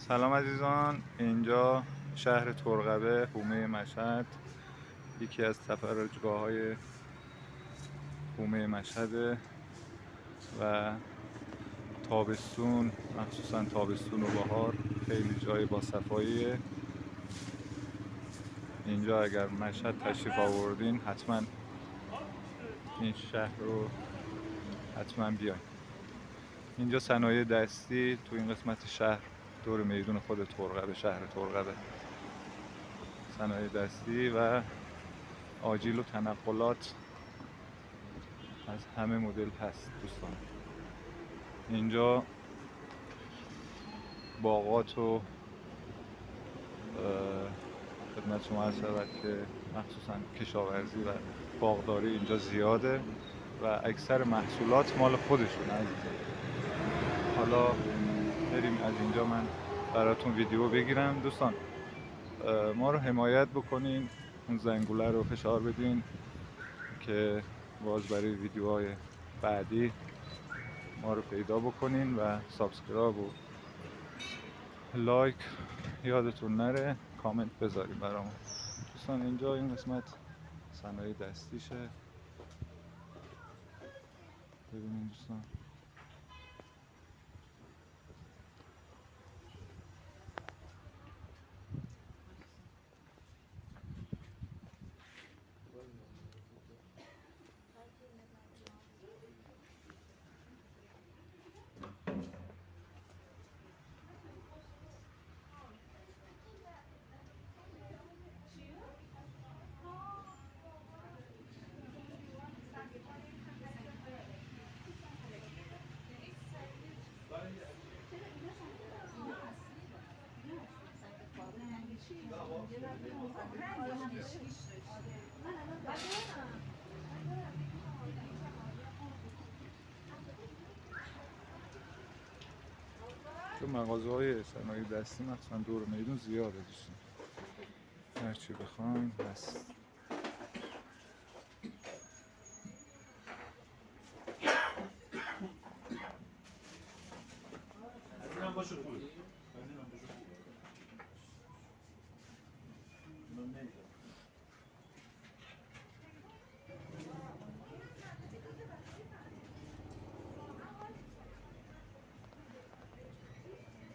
سلام عزیزان، اینجا شهر ترقبه، حومه مشهد، یکی از تفرجگاه‌های حومه مشهده و تابستون، مخصوصا تابستون و بهار، خیلی جای با صفاییه. اینجا اگر مشهد تشریف آوردین حتما این شهر رو حتما بیاین. اینجا صنایع دستی تو این قسمت شهر دور میدون خود ترقبه، شهر ترقبه، صنایع دستی و آجیل و تنقلات از همه مدل هست دوستان. اینجا باغات و خدمت شما عرض شود که مخصوصا کشاورزی و باغداری اینجا زیاده و اکثر محصولات مال خودشون عزیزان. حالا بریم از اینجا من براتون ویدیو بگیرم. دوستان ما رو حمایت بکنین، اون زنگوله رو فشار بدین که باز برای ویدیوهای بعدی ما رو پیدا بکنین و سابسکرایب و لایک یادتون نره، کامنت بذاریم برامون دوستان. اینجا این قسمت صنایع دستیشه، ببینید دوستان. تو مغازه‌های صنایع دستی مخصوصا دور میدون زیاده دوستان، هرچی بخواین هست.